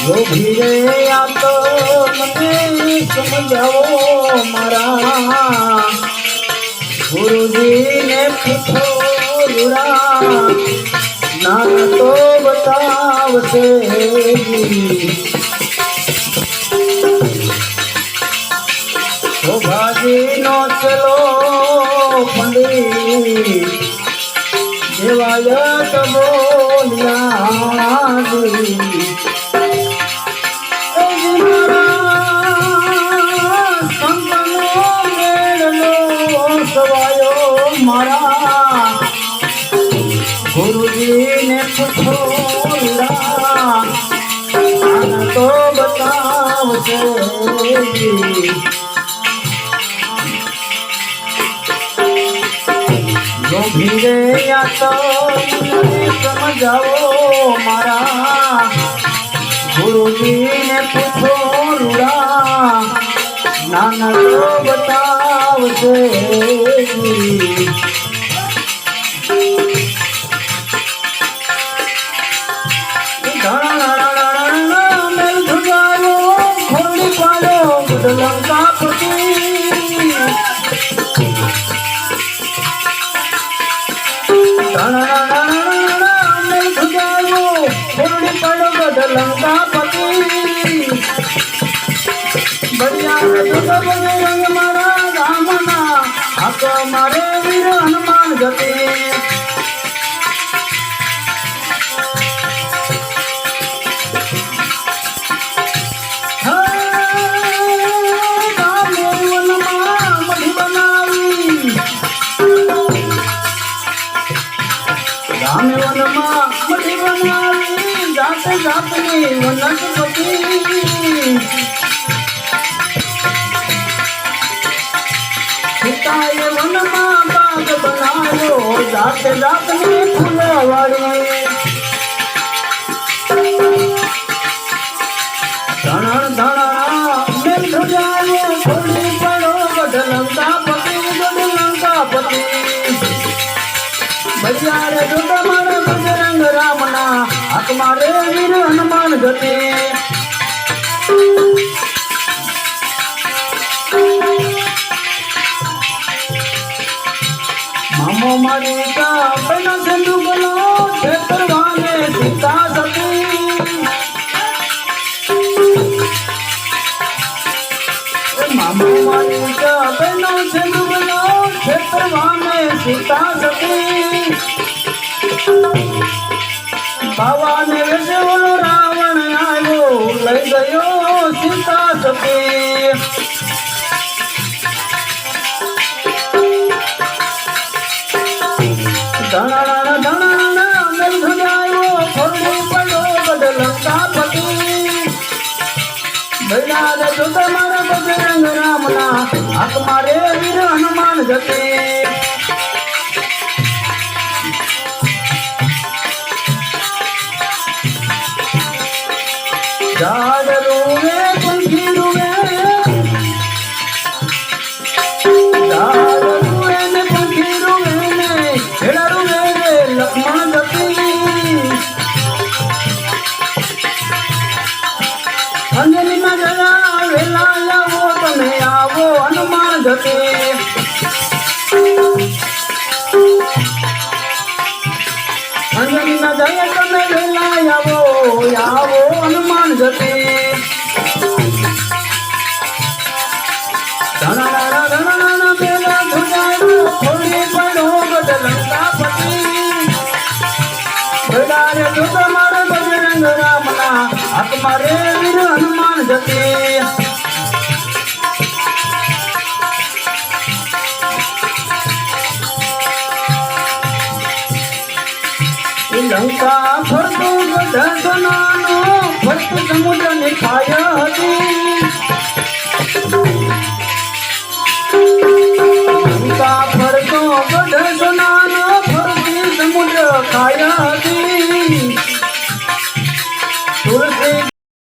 योगी रे आ तो मने समझाओ मारा गुरुजी ने पूछो रुड़ा ना तो बतावसे शोभाजी नो चलो पंडित देवायत बोलिया मारा गुरुजी ने पूछो तो बताओ जो भीरे या तो समझाओ मारा गुरुजी ने पूछो रूड़ा नाना तो बताओ लंका पति बढ़िया रंग मारा रामना हक मारे वीर हनुमान गति राम वन मठी बनावी जाते जाते वनस्पति सीता ये वन बाग बनायो जाते जाते फूलवाड़ी धना धना मिल जाए थोड़ी पड़ो गढ़लंका पति बढ़िया रे जो तुम्हारे बजरंग रामना हक मारे वीर हनुमान गति मामो मारी का बिना सिंधु बोलो क्षेत्रवाने सीता सती मामो मारी का बिना सिंधु बोलो क्षेत्रवाने सीता सती बाबा ने वैसे बोलो रावण आयो लई गयो सीता सती धना धना मिल जायो थोड़ी पड़ो गढ़लंका पति भैया रे जो तुम्हारा बजरंग रामना हक मारे वीर हनुमान गति झाड़ रोवे पंखी रोवे झाड़ रोवे ने पंखी रोवे ने भेड़ा रोवे रे लक्ष्मण गति अंजलि न जरा वेला आवो तमे आवो हनुमान गति अंजलि न जया तमे वेला आवो हनुमान गति धना धना बेला धुजायो थोड़ी पड़ो गढ़लंका पति बेड़ा रे जो तुम्हारे बजरंग रामना हक मारे वीर हनुमान गति लंका फरतो गढ़ सोनानो फरत समुद्र ने खाया हती लंका फरतो गढ़ सोनानो फरती समुद्र खाया हती तुलसी